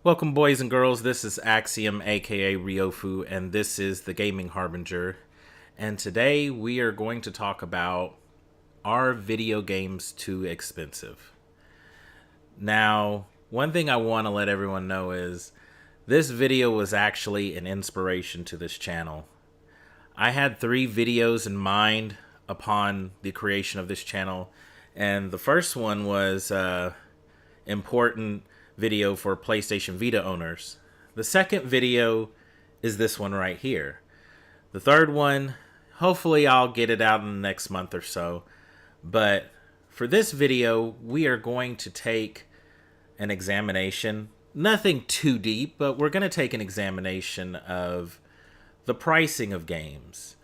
Welcome, boys and girls. This is Axiom, aka Ryofu, and this is the Gaming Harbinger. And today we are going to talk about, are video games too expensive? Now, one thing I want to let everyone know is this video was actually an inspiration to this channel. I had 3 videos in mind upon the creation of this channel, and the first one was important video for PlayStation Vita owners. The second video is this one right here. The third one, hopefully I'll get it out in the next month or so. But for this video, we are going to take an examination. Nothing too deep, but we're going to take an examination of the pricing of games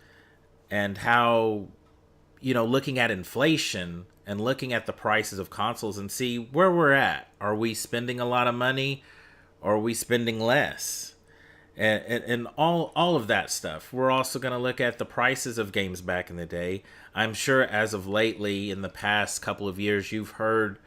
and how, looking at inflation and looking at the prices of consoles and see where we're at. Are we spending a lot of money, or are we spending less? And all of that stuff. We're also going to look at the prices of games back in the day. I'm sure as of lately, in the past couple of years, you've heard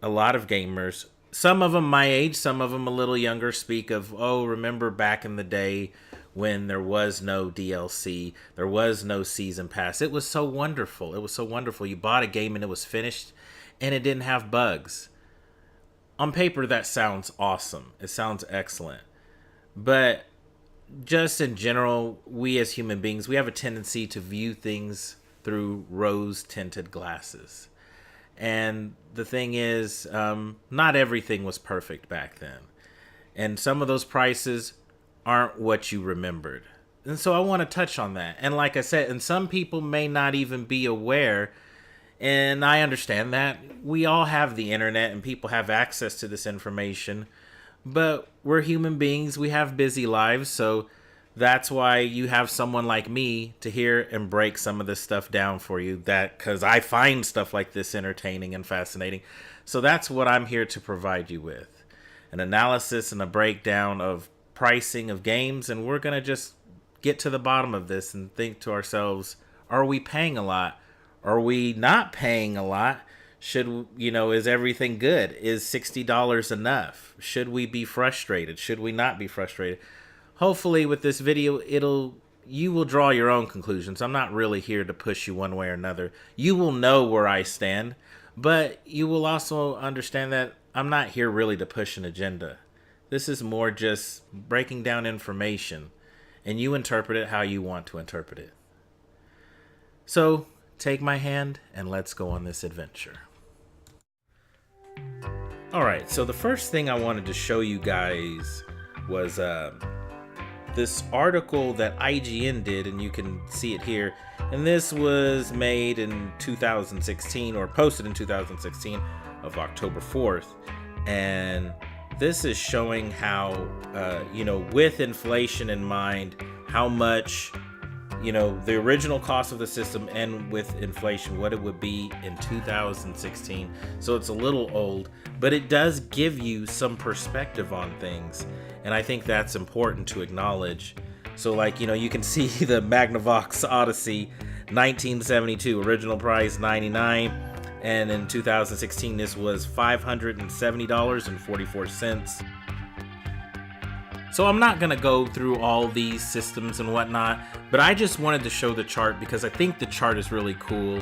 a lot of gamers, some of them my age, some of them a little younger, speak of, oh, remember back in the day when there was no DLC, there was no season pass. It was so wonderful. It was so wonderful. You bought a game and it was finished and it didn't have bugs. On paper, that sounds awesome. It sounds excellent. But just in general, we as human beings, we have a tendency to view things through rose-tinted glasses. And the thing is, not everything was perfect back then. And some of those prices aren't what you remembered. And so I want to touch on that. And like I said, and some people may not even be aware, and I understand that. We all have the internet and people have access to this information, but we're human beings. We have busy lives, so that's why you have someone like me to hear and break some of this stuff down for you, because I find stuff like this entertaining and fascinating. So that's what I'm here to provide you with. An analysis and a breakdown of pricing of games, and we're going to just get to the bottom of this and think to ourselves, are we paying a lot? Are we not paying a lot? Should, is everything good? Is $60 enough? Should we be frustrated? Should we not be frustrated? Hopefully with this video, you will draw your own conclusions. I'm not really here to push you one way or another. You will know where I stand, but you will also understand that I'm not here really to push an agenda. This is more just breaking down information, and you interpret it how you want to interpret it. So, take my hand, and let's go on this adventure. Alright, so the first thing I wanted to show you guys was this article that IGN did, and you can see it here. And this was made in 2016, or posted in 2016 of October 4th. And this is showing how, with inflation in mind, how much, the original cost of the system and with inflation, what it would be in 2016. So it's a little old, but it does give you some perspective on things. And I think that's important to acknowledge. So you can see the Magnavox Odyssey, 1972, original price $99. And in 2016, this was $570.44. So I'm not going to go through all these systems and whatnot, but I just wanted to show the chart because I think the chart is really cool.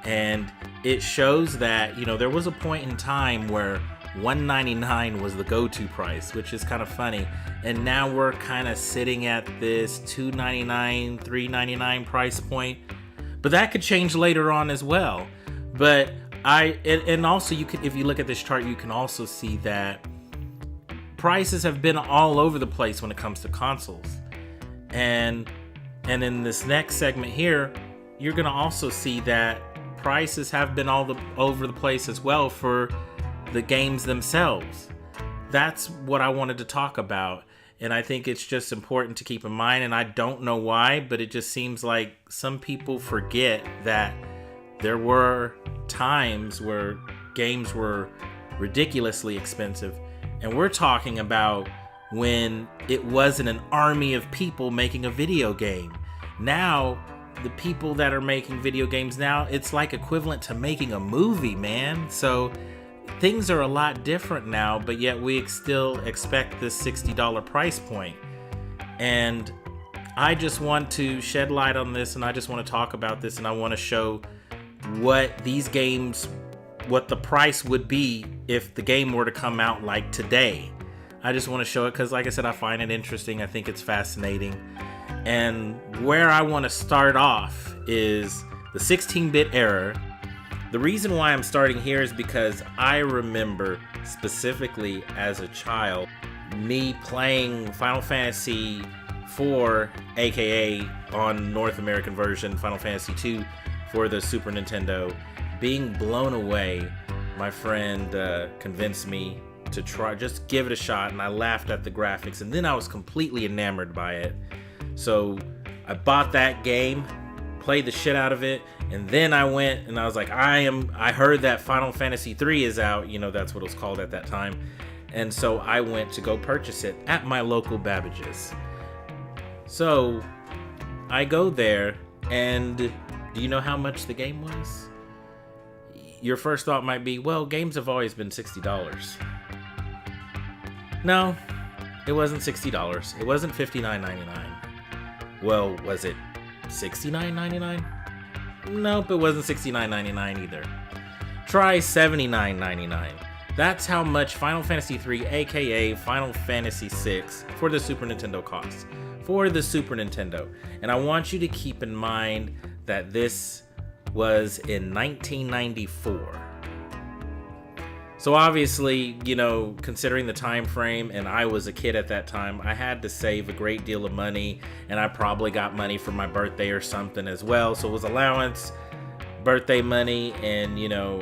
And it shows that, there was a point in time where $199 was the go-to price, which is kind of funny. And now we're kind of sitting at this $299, $399 price point. But that could change later on as well. But and also you could, if you look at this chart, you can also see that prices have been all over the place when it comes to consoles. And in this next segment here, you're going to also see that prices have been all over the place as well for the games themselves. That's what I wanted to talk about. And I think it's just important to keep in mind, and I don't know why, but it just seems like some people forget that there were times where games were ridiculously expensive. And we're talking about when it wasn't an army of people making a video game. Now, the people that are making video games now, it's like equivalent to making a movie, man. So things are a lot different now, but yet we still expect this $60 price point. And I just want to shed light on this, and I just want to talk about this, and I want to show what these games, what the price would be if the game were to come out like today. I just want to show it because, like I said, I find it interesting. I think it's fascinating. And where I want to start off is the 16-bit era. The reason why I'm starting here is because I remember specifically as a child me playing Final Fantasy IV, aka on North American version Final Fantasy II for the Super Nintendo, being blown away. My friend convinced me to try, just give it a shot, and I laughed at the graphics, and then I was completely enamored by it. So I bought that game, played the shit out of it, and then I went and I was like, I heard that Final Fantasy III is out, that's what it was called at that time. And so I went to go purchase it at my local Babbage's. So I go there, and do you know how much the game was? Your first thought might be, well, games have always been $60. No, it wasn't $60. It wasn't $59.99. Well, was it $69.99? Nope, it wasn't $69.99 either. Try $79.99. That's how much Final Fantasy III, aka Final Fantasy VI, for the Super Nintendo costs. For the Super Nintendo. And I want you to keep in mind that this was in 1994. So obviously, considering the time frame, and I was a kid at that time, I had to save a great deal of money, and I probably got money for my birthday or something as well. So it was allowance, birthday money, and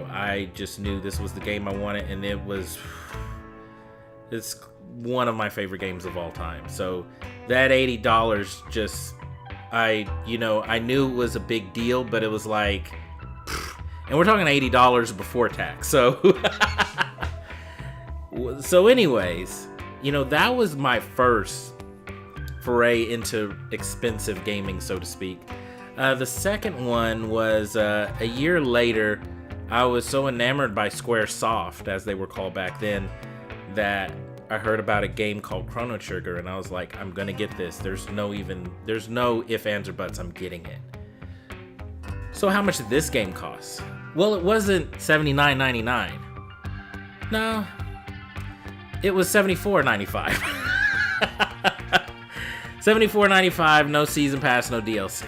I just knew this was the game I wanted, and it's one of my favorite games of all time. So that $80 just, I knew it was a big deal, but it was like, and we're talking $80 before tax. So anyways, that was my first foray into expensive gaming, so to speak. The second one was a year later. I was so enamored by Squaresoft, as they were called back then, that I heard about a game called Chrono Trigger, and I was like, I'm gonna get this. There's no ifs, ands, or buts. I'm getting it. So how much did this game cost? Well, it wasn't $79.99. No, it was $74.95. $74.95, no season pass, no DLC.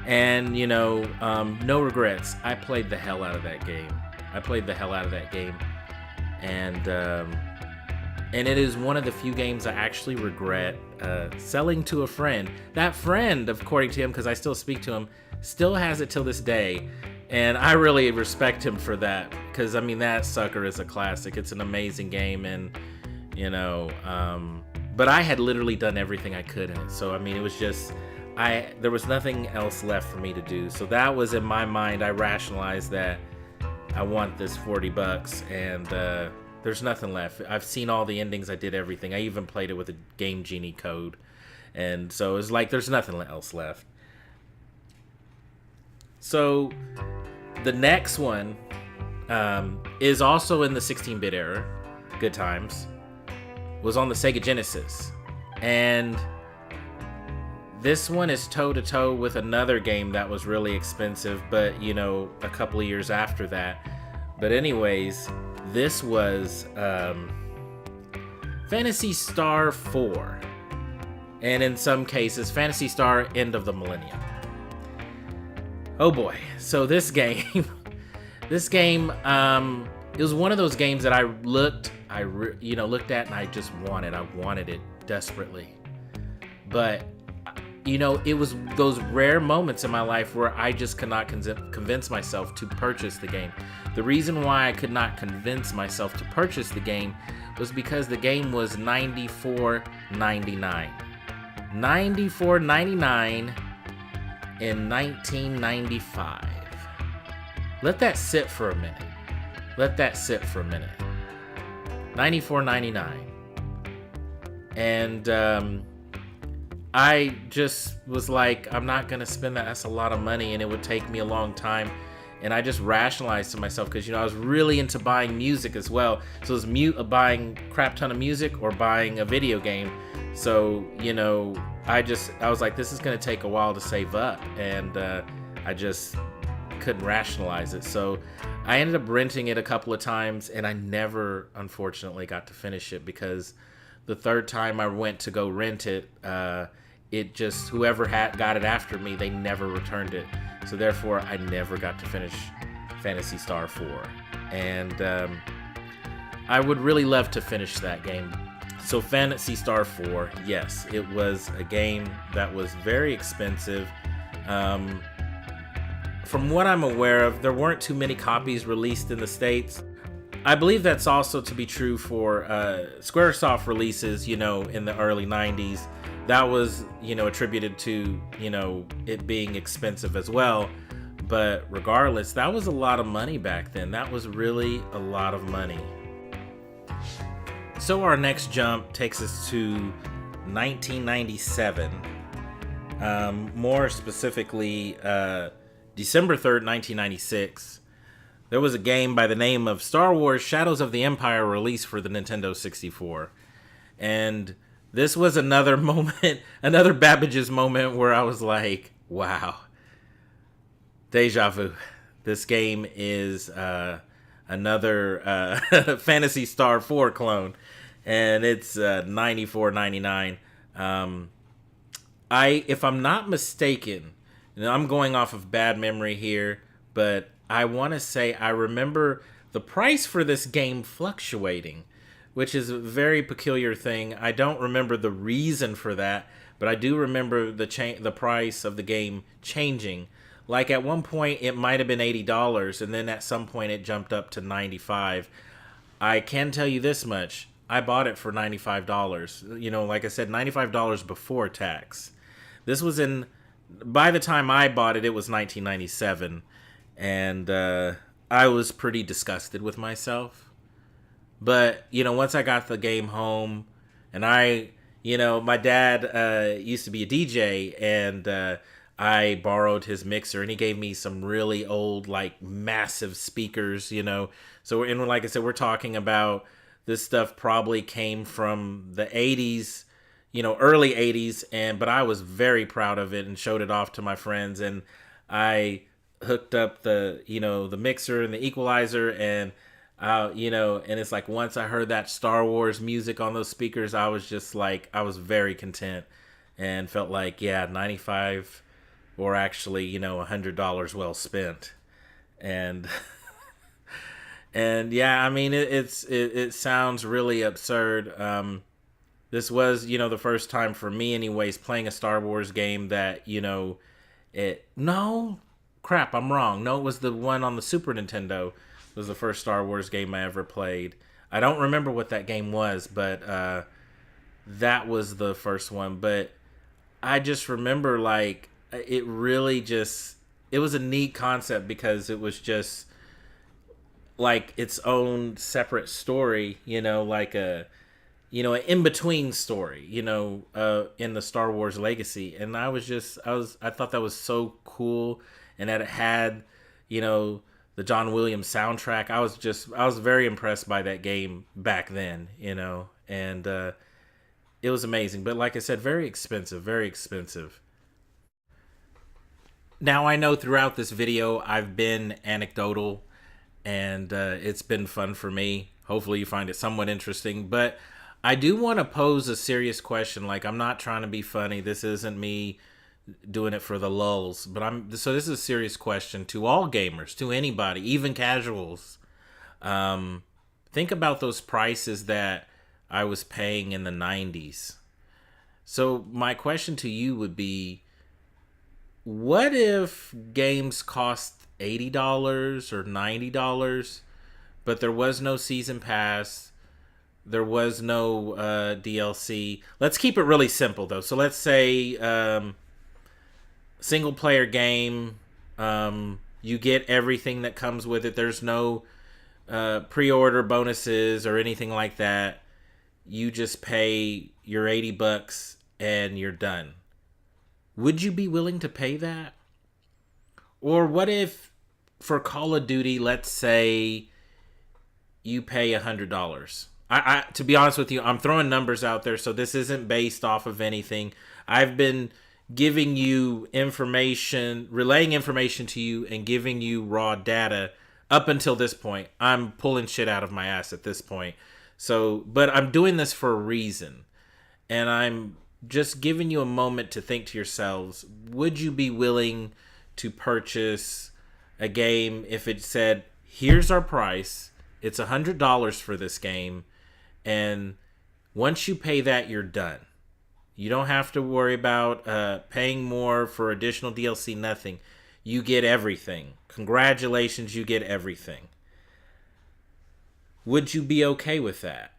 And, no regrets. I played the hell out of that game. And it is one of the few games I actually regret selling to a friend. That friend, according to him, because I still speak to him, still has it till this day. And I really respect him for that, because that sucker is a classic. It's an amazing game, and but I had literally done everything I could in it. So it was just, there was nothing else left for me to do. So that was, in my mind, I rationalized that I want this $40, and there's nothing left. I've seen all the endings. I did everything. I even played it with a Game Genie code, and so it's like there's nothing else left. So the next one is also in the 16-bit era. Good times. Was on the Sega Genesis. And this one is toe-to-toe with another game that was really expensive, but, a couple of years after that. But anyways, this was Phantasy Star 4. And in some cases, Phantasy Star End of the Millennium. Oh boy. So this game, it was one of those games that I looked at, and I just wanted it desperately. But, it was those rare moments in my life where I just could not convince myself to purchase the game. The reason why I could not convince myself to purchase the game was because the game was $94.99. $94.99 in 1995. Let that sit for a minute. $94.99. And I just was like, I'm not gonna spend that. That's a lot of money, and it would take me a long time. And I just rationalized to myself because, I was really into buying music as well. So it was buying crap ton of music or buying a video game. So, I was like, this is going to take a while to save up. And I just couldn't rationalize it. So I ended up renting it a couple of times, and I never, unfortunately, got to finish it because the third time I went to go rent it, whoever got it after me, they never returned it. So therefore, I never got to finish Phantasy Star 4. And I would really love to finish that game. So Phantasy Star 4, yes, it was a game that was very expensive. From what I'm aware of, there weren't too many copies released in the States. I believe that's also to be true for Squaresoft releases, in the early 90s. That was, attributed to, it being expensive as well. But regardless, that was a lot of money back then. That was really a lot of money. So our next jump takes us to 1997. More specifically, December 3rd, 1996. There was a game by the name of Star Wars Shadows of the Empire released for the Nintendo 64. And this was another moment, another Babbage's moment where I was like, wow. Deja vu. This game is another Phantasy Star 4 clone. And it's $94.99. If I'm not mistaken, and I'm going off of bad memory here, but I want to say I remember the price for this game fluctuating, which is a very peculiar thing. I don't remember the reason for that, but I do remember the price of the game changing. Like at one point it might have been $80, and then at some point it jumped up to $95. I can tell you this much. I bought it for $95. Like I said, $95 before tax. This was by the time I bought it, it was 1997. And I was pretty disgusted with myself. But, once I got the game home, and my dad used to be a DJ, and I borrowed his mixer, and he gave me some really old, like, massive speakers, So, and like I said, we're talking about this stuff probably came from the 80s, early 80s, but I was very proud of it and showed it off to my friends, and I hooked up the mixer and the equalizer, and and it's like once I heard that Star Wars music on those speakers, I was just like, I was very content and felt like, yeah, 95 or actually, $100 well spent. And and yeah, I mean, it sounds really absurd. This was, the first time for me anyways, playing a Star Wars game that, no, crap, I'm wrong. No, it was the one on the Super Nintendo. It was the first Star Wars game I ever played. I don't remember what that game was, but that was the first one. But I just remember, like, it really just, it was a neat concept because it was just like its own separate story, like an in-between story, in the Star Wars legacy. And I thought that was so cool. And that it had, the John Williams soundtrack. I was very impressed by that game back then, and it was amazing. But like I said, very expensive, very expensive. Now I know throughout this video, I've been anecdotal, and it's been fun for me. Hopefully you find it somewhat interesting, but I do want to pose a serious question. Like, I'm not trying to be funny. This isn't me doing it for the lulls, but so this is a serious question to all gamers, to anybody, even casuals. Think about those prices that I was paying in the 90s. So my question to you would be, what if games cost $80 or $90, but there was no season pass, there was no DLC? Let's keep it really simple though. So let's say single player game, you get everything that comes with it. There's no pre-order bonuses or anything like that. You just pay your $80 and you're done. Would you be willing to pay that? Or what if for Call of Duty, let's say you pay $100. I to be honest with you, I'm throwing numbers out there, so this isn't based off of anything. I've been giving you information, relaying information to you, and giving you raw data up until this point. I'm pulling shit out of my ass at this point. So, but I'm doing this for a reason. And I'm just giving you a moment to think to yourselves, would you be willing to purchase a game if it said, here's our price, it's $100 for this game, and once you pay that, you're done. You don't have to worry about paying more for additional DLC, nothing. You get everything. Congratulations, you get everything. Would you be okay with that?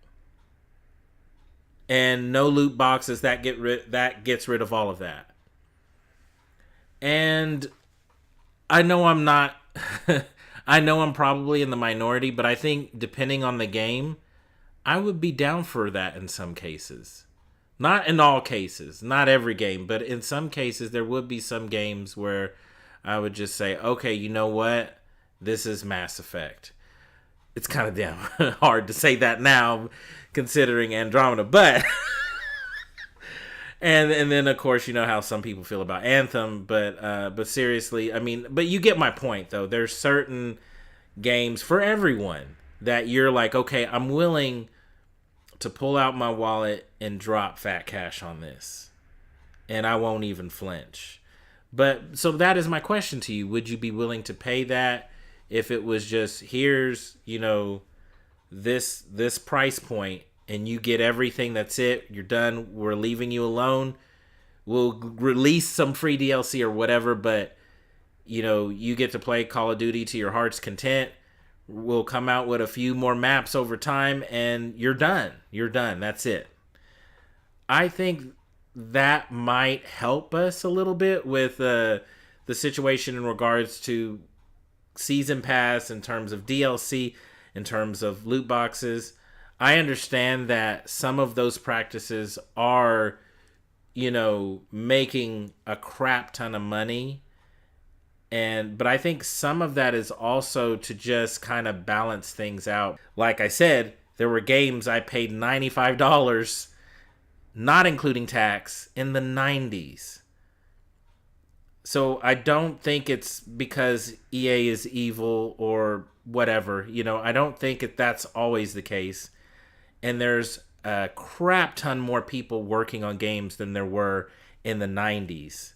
And no loot boxes, that gets rid of all of that. And I know I'm not I know I'm probably in the minority, but I think depending on the game, I would be down for that in some cases. Not in all cases, not every game, but in some cases there would be some games where I would just say, okay, you know what? This is Mass Effect. It's kind of damn hard to say that now, considering Andromeda, but and then of course you know how some people feel about Anthem, but seriously, I mean, but you get my point though. There's certain games for everyone that you're like, okay, I'm willing to pull out my wallet and drop fat cash on this, and I won't even flinch. But so that is my question to you: would you be willing to pay that if it was just, here's, you know, this price point, and you get everything, that's it, you're done, we're leaving you alone, we'll release some free DLC or whatever, but you know, you get to play Call of Duty to your heart's content, we'll come out with a few more maps over time, and you're done, that's it. I think that might help us a little bit with the situation in regards to season pass, in terms of DLC, in terms of loot boxes. I understand that some of those practices are, you know, making a crap ton of money, but I think some of that is also to just kind of balance things out. Like I said, there were games I paid $95, not including tax, in the 90s. So I don't think it's because EA is evil or whatever. You know, I don't think that's always the case. And there's a crap ton more people working on games than there were in the 90s.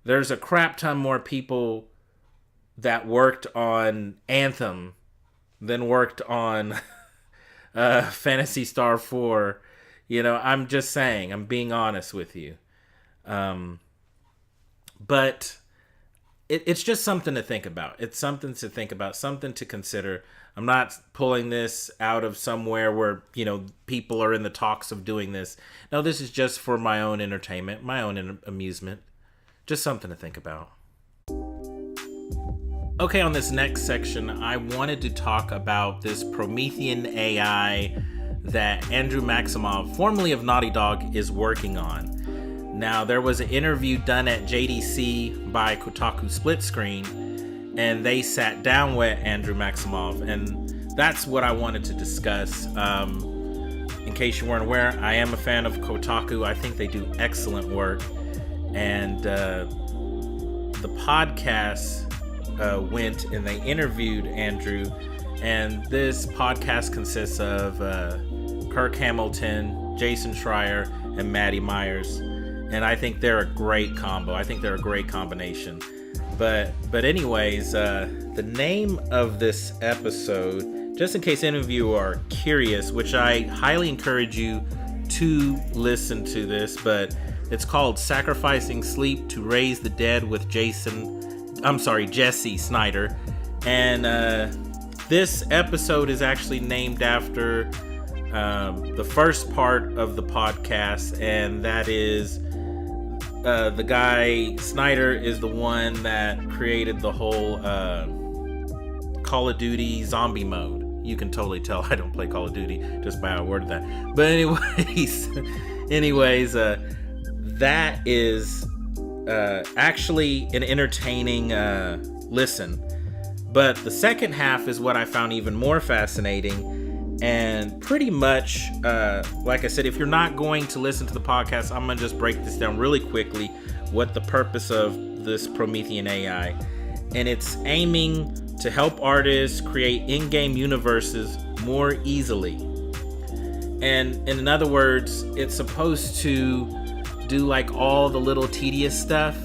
There's a crap ton more people that worked on Anthem than worked on Phantasy Star 4. You know, I'm just saying, I'm being honest with you. But it's just something to think about. It's something to think about, something to consider. I'm not pulling this out of somewhere where, you know, people are in the talks of doing this. No, this is just for my own entertainment, my own amusement. Just something to think about. Okay, on this next section, I wanted to talk about this Promethean AI that Andrew Maximov, formerly of Naughty Dog, is working on. Now, there was an interview done at JDC by Kotaku Splitscreen, and they sat down with Andrew Maximov, and that's what I wanted to discuss. In case you weren't aware, I am a fan of Kotaku. I think they do excellent work, and the podcast went and they interviewed Andrew, and this podcast consists of Kirk Hamilton, Jason Schreier, and Maddie Myers. And I think they're a great combo. I think they're a great combination. But anyways, the name of this episode, just in case any of you are curious, which I highly encourage you to listen to this, but it's called Sacrificing Sleep to Raise the Dead with Jesse Snyder. And this episode is actually named after the first part of the podcast, and that is the guy Snyder is the one that created the whole Call of Duty zombie mode. You can totally tell I don't play Call of Duty just by how I worded that. But anyways, that is actually an entertaining listen. But the second half is what I found even more fascinating. And pretty much, like I said, if you're not going to listen to the podcast, I'm going to just break this down really quickly, what the purpose of this Promethean AI. And it's aiming to help artists create in-game universes more easily. And in other words, it's supposed to do like all the little tedious stuff.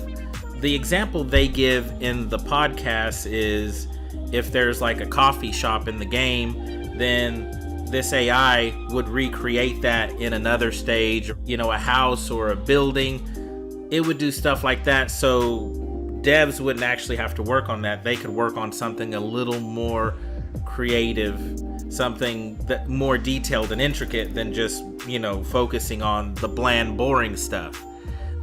The example they give in the podcast is if there's like a coffee shop in the game, then this AI would recreate that in another stage, a house or a building. It would do stuff like that. So devs wouldn't actually have to work on that. They could work on something a little more creative, something that more detailed and intricate than just, focusing on the bland, boring stuff.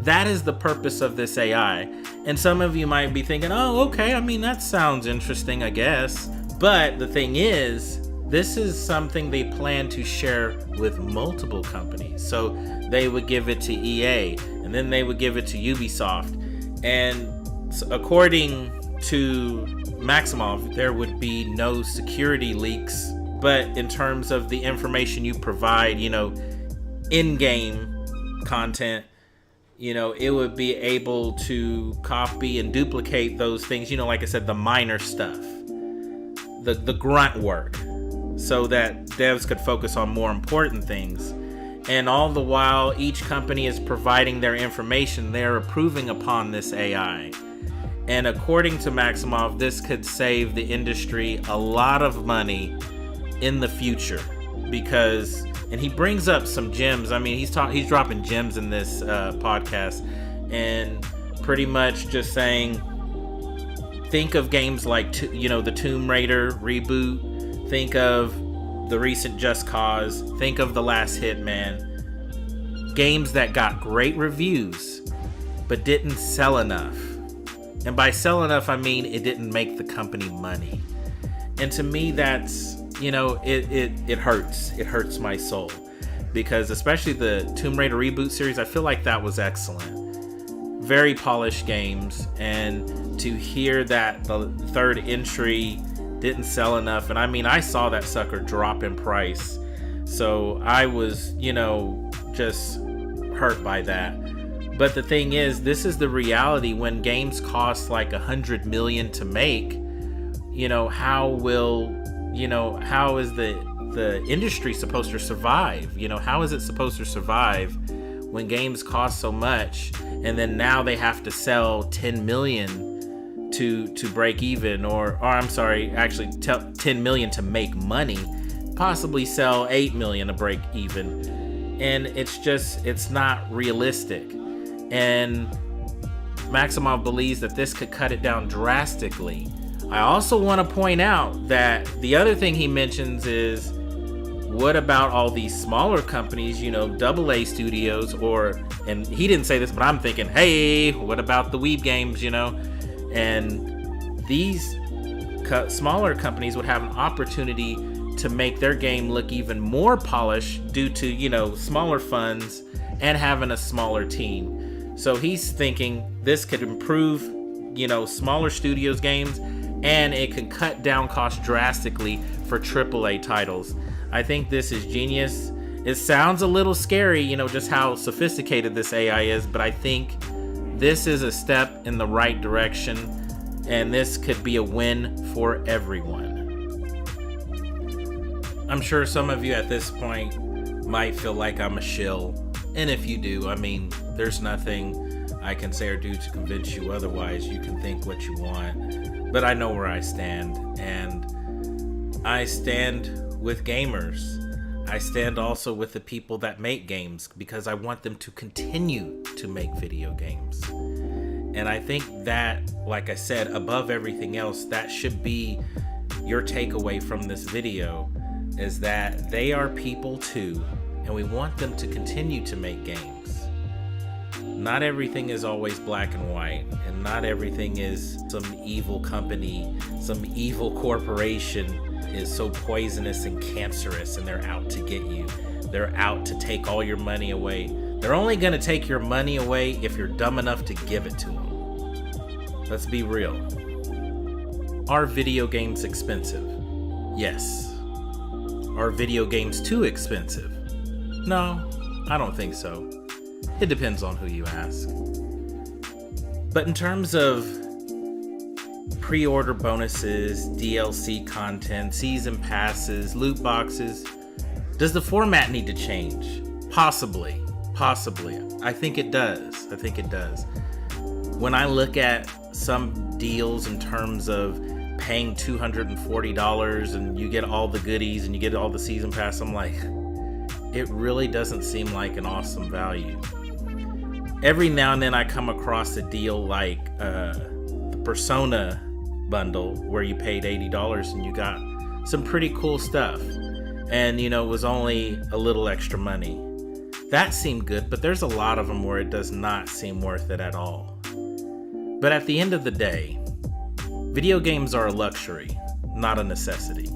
That is the purpose of this AI. And some of you might be thinking, oh, okay, that sounds interesting, I guess. But the thing is, this is something they plan to share with multiple companies. So they would give it to EA, and then they would give it to Ubisoft. And according to Maximov, there would be no security leaks. But in terms of the information you provide, in-game content, it would be able to copy and duplicate those things, like I said, the minor stuff, the grunt work, so that devs could focus on more important things. And all the while, each company is providing their information, they're improving upon this AI. And according to Maximov, this could save the industry a lot of money in the future, because, and he brings up some gems. He's dropping gems in this podcast, and pretty much just saying, think of games like the Tomb Raider reboot, think of the recent Just Cause, think of The Last Hitman, games that got great reviews but didn't sell enough. And by sell enough, I mean it didn't make the company money. And to me, that's, it hurts. It hurts my soul, because especially the Tomb Raider reboot series, I feel like that was excellent. Very polished games, and to hear that the third entry didn't sell enough, and I saw that sucker drop in price, so I was, just hurt by that. But the thing is, this is the reality. When games cost like $100 million to make, how is the industry supposed to survive? How is it supposed to survive when games cost so much, and then now they have to sell 10 million to break even, or I'm sorry, actually 10 million to make money, possibly sell 8 million to break even. And it's not realistic. And Maximov believes that this could cut it down drastically. I also want to point out that the other thing he mentions is, what about all these smaller companies, AA studios, and he didn't say this, but I'm thinking, hey, what about the weeb games, and these smaller companies would have an opportunity to make their game look even more polished due to, smaller funds and having a smaller team. So he's thinking this could improve, smaller studios games, and it can cut down costs drastically for AAA titles. I think this is genius. It sounds a little scary, just how sophisticated this AI is, but I think this is a step in the right direction, and this could be a win for everyone. I'm sure some of you at this point might feel like I'm a shill, and if you do, there's nothing I can say or do to convince you otherwise. You can think what you want, but I know where I stand, and I stand with gamers. I stand also with the people that make games, because I want them to continue to make video games. And I think that, like I said, above everything else, that should be your takeaway from this video, is that they are people too, and we want them to continue to make games. Not everything is always black and white, and not everything is some evil company, some evil corporation is so poisonous and cancerous, and they're out to get you. They're out to take all your money away. They're only going to take your money away if you're dumb enough to give it to them. Let's be real. Are video games expensive? Yes. Are video games too expensive? No, I don't think so. It depends on who you ask. But in terms of pre-order bonuses, DLC content, season passes, loot boxes, does the format need to change? Possibly. I think it does. When I look at some deals in terms of paying $240 and you get all the goodies and you get all the season pass, I'm like, it really doesn't seem like an awesome value. Every now and then I come across a deal like the Persona bundle where you paid $80 and you got some pretty cool stuff. And, it was only a little extra money. That seemed good, but there's a lot of them where it does not seem worth it at all. But at the end of the day, video games are a luxury, not a necessity.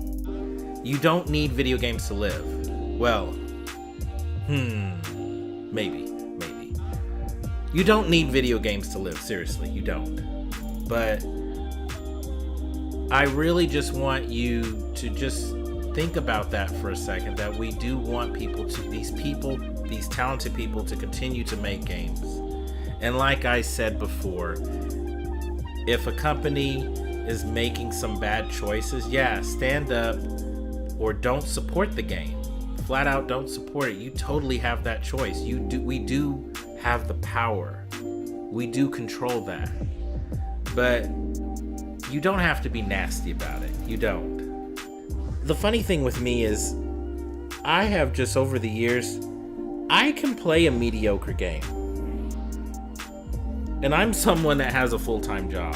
You don't need video games to live. Well, maybe. You don't need video games to live, seriously, you don't. But I really just want you to just think about that for a second, that we do want these talented people to continue to make games. And like I said before, if a company is making some bad choices, stand up or don't support the game. Flat out don't support it. You totally have that choice. We do have the power. We do control that. But you don't have to be nasty about it. You don't. The funny thing with me is, I have just over the years, I can play a mediocre game. And I'm someone that has a full-time job.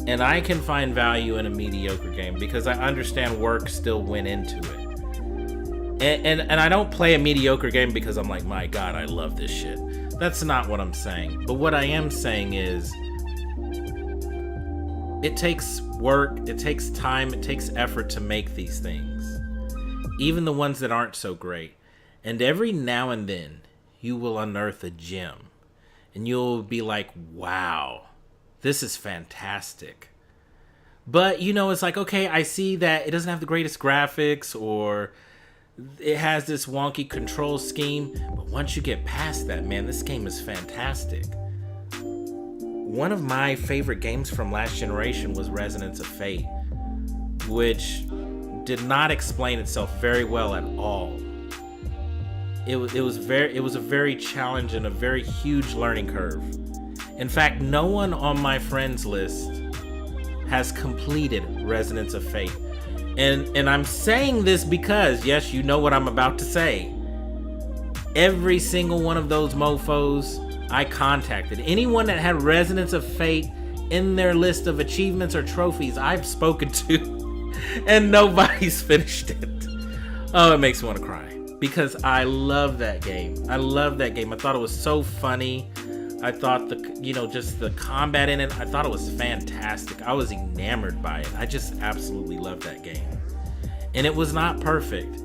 And I can find value in a mediocre game because I understand work still went into it. And I don't play a mediocre game because I'm like, my God, I love this shit. That's not what I'm saying. But what I am saying is, it takes work, it takes time, it takes effort to make these things. Even the ones that aren't so great. And every now and then, you will unearth a gem. And you'll be like, wow, this is fantastic. But, it's like, okay, I see that it doesn't have the greatest graphics, or it has this wonky control scheme. But once you get past that, man, this game is fantastic. One of my favorite games from last generation was Resonance of Fate, which did not explain itself very well at all. It was a very challenge and a very huge learning curve. In fact, no one on my friends list has completed Resonance of Fate. And I'm saying this because, yes, you know what I'm about to say. Every single one of those mofos I contacted, anyone that had Resonance of Fate in their list of achievements or trophies, I've spoken to, and nobody's finished it. Oh, it makes me want to cry because I love that game. I thought it was so funny. I thought just the combat in it, I thought it was fantastic. I was enamored by it. I just absolutely loved that game. And it was not perfect,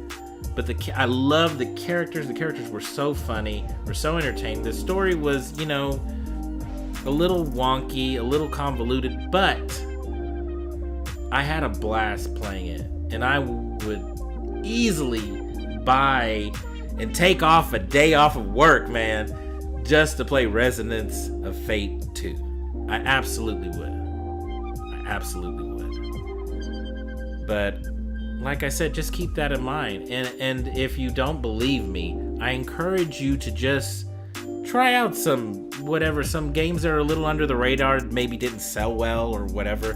but I love the characters. The characters were so funny, were so entertaining. The story was, a little wonky, a little convoluted, but I had a blast playing it. And I would easily buy and take off a day off of work, man, just to play Resonance of Fate 2. I absolutely would. But like I said, just keep that in mind. And if you don't believe me, I encourage you to just try out some games that are a little under the radar, maybe didn't sell well or whatever,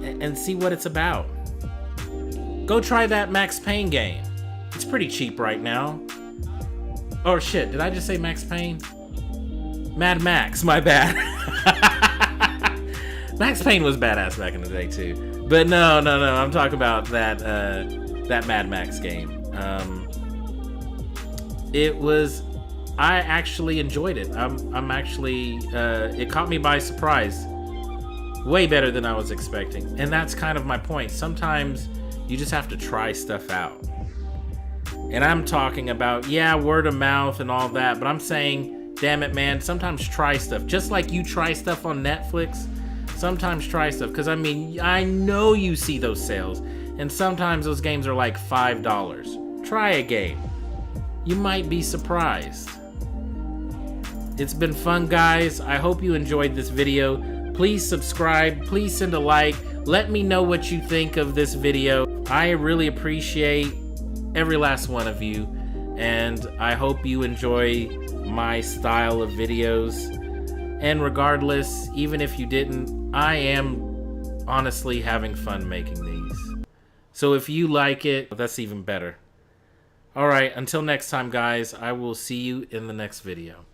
and see what it's about. Go try that Max Payne game. It's pretty cheap right now. Oh shit, did I just say Max Payne? Mad Max, my bad. Max Payne was badass back in the day too. But no, I'm talking about that Mad Max game. I actually enjoyed it. I'm actually, it caught me by surprise. Way better than I was expecting. And that's kind of my point. Sometimes you just have to try stuff out. And I'm talking about, word of mouth and all that, but I'm saying, damn it, man, sometimes try stuff. Just like you try stuff on Netflix, Sometimes try stuff, because I mean, I know you see those sales, and sometimes those games are like $5. Try a game. You might be surprised. It's been fun, guys. I hope you enjoyed this video. Please subscribe. Please send a like. Let me know what you think of this video. I really appreciate every last one of you, and I hope you enjoy my style of videos. And regardless, even if you didn't, I am honestly having fun making these. So if you like it, that's even better. Alright, until next time, guys, I will see you in the next video.